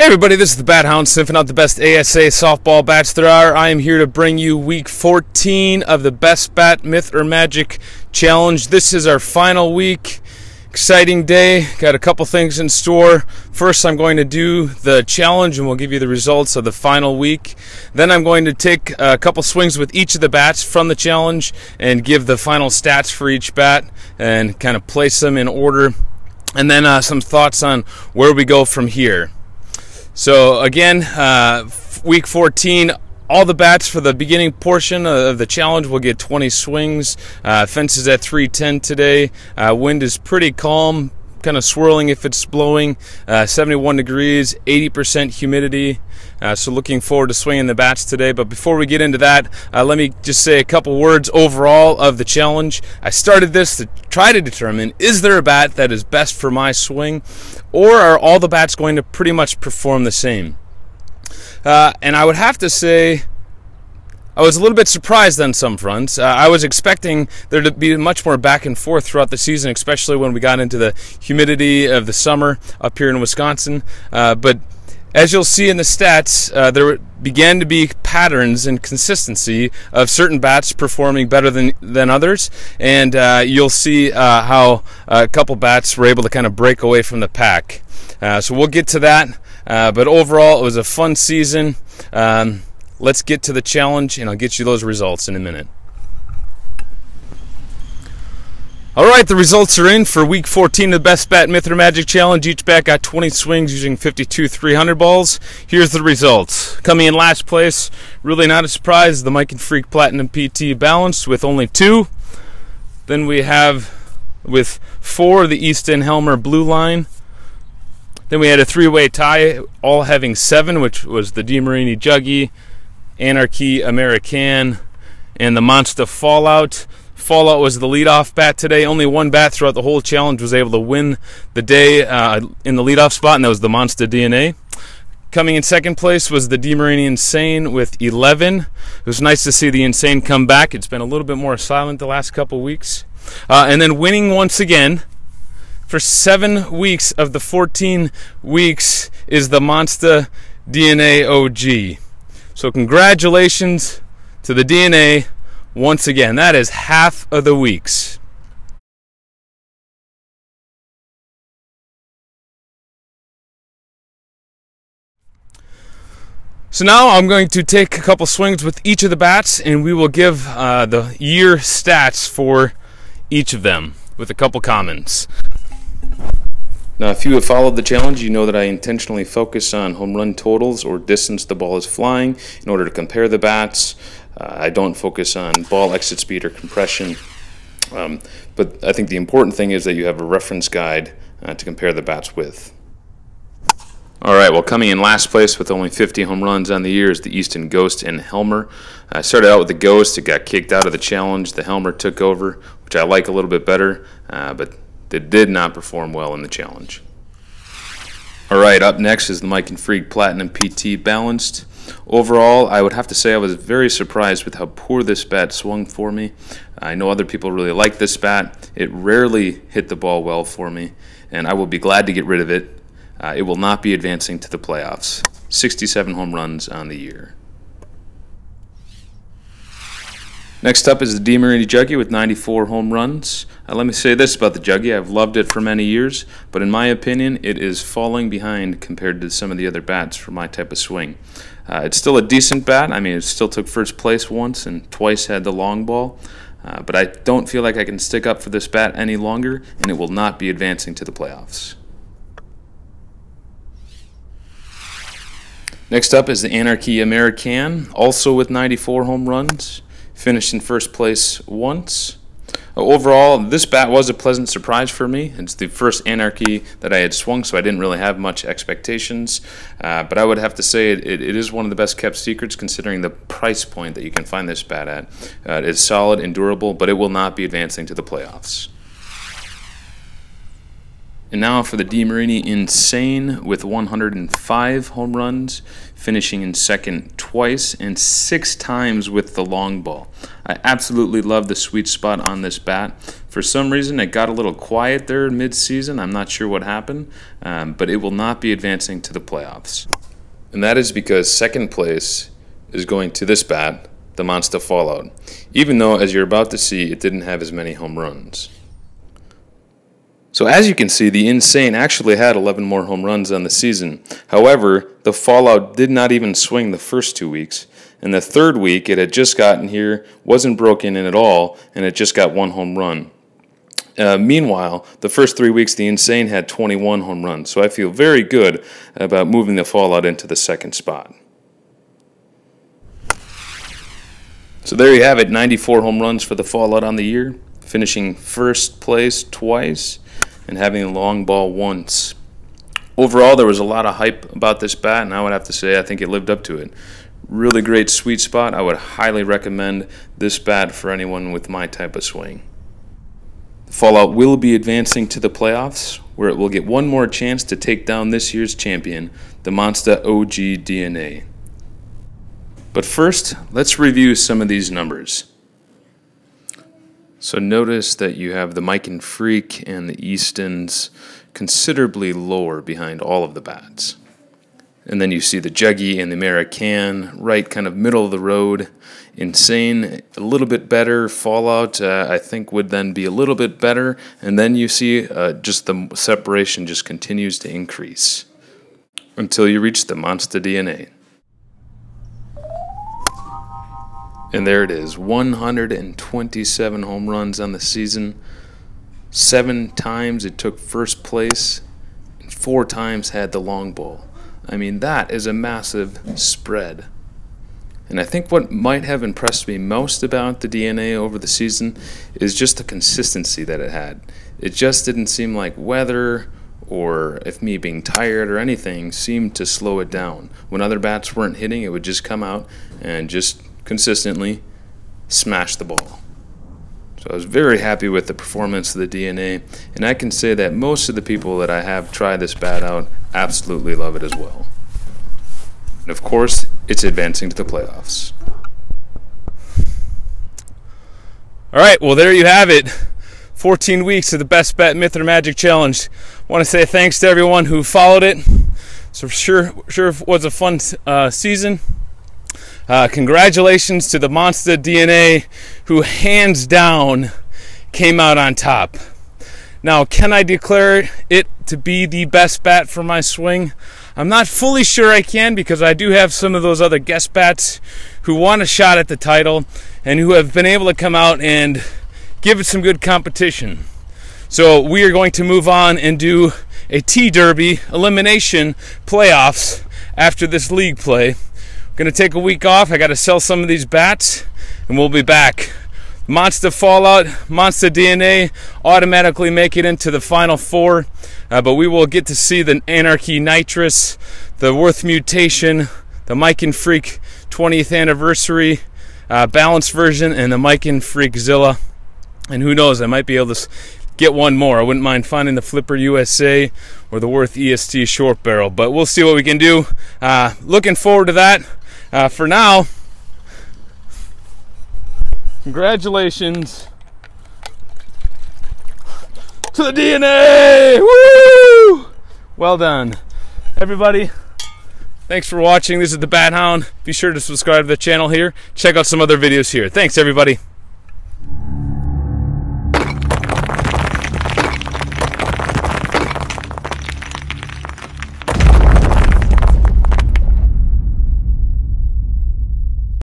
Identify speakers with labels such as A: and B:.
A: Hey everybody, this is the Bat Hound sniffing out the best ASA softball bats there are. I am here to bring you week 14 of the Best Bat Myth or Magic Challenge. This is our final week. Exciting day. Got a couple things in store. First, I'm going to do the challenge and we'll give you the results of the final week. Then I'm going to take a couple swings with each of the bats from the challenge and give the final stats for each bat and kind of place them in order. And then some thoughts on where we go from here. So again, week 14, all the bats for the beginning portion of the challenge will get 20 swings. Fence is at 310 today. Wind is pretty calm, kind of swirling if it's blowing. 71 degrees, 80% humidity. So looking forward to swinging the bats today. But before we get into that, let me just say a couple words overall of the challenge. I started this to try to determine, is there a bat that is best for my swing, or are all the bats going to pretty much perform the same? And I would have to say I was a little bit surprised on some fronts. I was expecting there to be much more back and forth throughout the season, especially when we got into the humidity of the summer up here in Wisconsin. But as you'll see in the stats, there began to be patterns and consistency of certain bats performing better than others, and you'll see how a couple bats were able to kind of break away from the pack. So we'll get to that, but overall it was a fun season. Let's get to the challenge, and I'll get you those results in a minute. All right, the results are in for week 14 of the Best Bat Myth or Magic Challenge. Each bat got 20 swings using 52 300 balls. Here's the results. Coming in last place, really not a surprise, the Mike and Freak Platinum PT Balanced with only 2. Then we have with 4 the Easton Helmer Blue Line. Then we had a 3-way tie, all having 7, which was the DeMarini Juggy, Anarchy American, and the Monster Fallout. Fallout was the leadoff bat today. Only one bat throughout the whole challenge was able to win the day in the leadoff spot, and that was the Monster DNA. Coming in second place was the DeMarini Insane with 11. It was nice to see the Insane come back. It's been a little bit more silent the last couple weeks. And then winning once again for 7 weeks of the 14 weeks is the Monster DNA OG. So congratulations to the DNA. Once again, that is half of the weeks. So now I'm going to take a couple swings with each of the bats, and we will give the year stats for each of them with a couple comments. Now, if you have followed the challenge, you know that I intentionally focus on home run totals or distance the ball is flying in order to compare the bats. I don't focus on ball exit speed or compression, but I think the important thing is that you have a reference guide to compare the bats with. All right, well, coming in last place with only 50 home runs on the year is the Easton Ghost and Helmer. I started out with the Ghost. It got kicked out of the challenge. The Helmer took over, which I like a little bit better, but it did not perform well in the challenge. All right, up next is the Mike and Freak Platinum PT Balanced. Overall, I would have to say I was very surprised with how poor this bat swung for me. I know other people really like this bat. It rarely hit the ball well for me, and I will be glad to get rid of it. It will not be advancing to the playoffs. 67 home runs on the year. Next up is the DeMarini Juggy with 94 home runs. Let me say this about the Juggy. I've loved it for many years, but in my opinion, it is falling behind compared to some of the other bats for my type of swing. It's still a decent bat. I mean, it still took first place once and twice had the long ball, but I don't feel like I can stick up for this bat any longer, and it will not be advancing to the playoffs. Next up is the Anarchy American, also with 94 home runs. Finished in first place once. Overall, this bat was a pleasant surprise for me. It's the first Anarchy that I had swung, so I didn't really have much expectations. But I would have to say it is one of the best kept secrets considering the price point that you can find this bat at. It's solid and durable, but it will not be advancing to the playoffs. And now for the DeMarini Insane with 105 home runs, finishing in second twice and 6 times with the long ball. I absolutely love the sweet spot on this bat. For some reason, it got a little quiet there mid-season. I'm not sure what happened, but it will not be advancing to the playoffs. And that is because second place is going to this bat, the Monster Fallout, even though, as you're about to see, it didn't have as many home runs. So as you can see, the Insane actually had 11 more home runs on the season. However, the Fallout did not even swing the first 2 weeks. And the third week, it had just gotten here, wasn't broken in at all, and it just got 1 home run. Meanwhile, the first 3 weeks, the Insane had 21 home runs. So I feel very good about moving the Fallout into the second spot. So there you have it, 94 home runs for the Fallout on the year, finishing first place twice and having a long ball once. Overall, there was a lot of hype about this bat, and I would have to say I think it lived up to it. Really great sweet spot. I would highly recommend this bat for anyone with my type of swing. The Fallout will be advancing to the playoffs, where it will get one more chance to take down this year's champion, the Monster OG DNA. But first, let's review some of these numbers. So notice that you have the Mike and Freak and the Eastons considerably lower behind all of the bats. And then you see the Juggy and the American right kind of middle of the road. Insane, a little bit better. Fallout, I think, would then be a little bit better. And then you see just the separation just continues to increase until you reach the Monster DNA. And there it is, 127 home runs on the season. 7 times it took first place, and 4 times had the long ball. I mean, that is a massive spread. And I think what might have impressed me most about the DNA over the season is just the consistency that it had. It just didn't seem like weather or if me being tired or anything seemed to slow it down. When other bats weren't hitting, it would just come out and just consistently smash the ball. So I was very happy with the performance of the DNA, and I can say that most of the people that I have tried this bat out absolutely love it as well. And of course, it's advancing to the playoffs. Alright, well there you have it. 14 weeks of the Best Bet Myth or Magic Challenge. I want to say thanks to everyone who followed it. So sure it was a fun season. Congratulations to the Monster DNA, who hands down came out on top. Now, can I declare it to be the best bat for my swing? I'm not fully sure I can, because I do have some of those other guest bats who want a shot at the title and who have been able to come out and give it some good competition. So we are going to move on and do a T-Derby elimination playoffs after this league play. Going to take a week off. I got to sell some of these bats, and we'll be back. Monster Fallout, Monster DNA automatically make it into the Final Four, but we will get to see the Anarchy Nitrous, the Worth Mutation, the Mike and Freak 20th Anniversary balanced version, and the Mike and Freak Zilla. And who knows, I might be able to get one more. I wouldn't mind finding the Flipper USA or the Worth EST Short Barrel, but we'll see what we can do. Looking forward to that. For now, congratulations to the DNA! Woo! Well done, everybody. Thanks for watching. This is the Bat Hound. Be sure to subscribe to the channel here. Check out some other videos here. Thanks, everybody.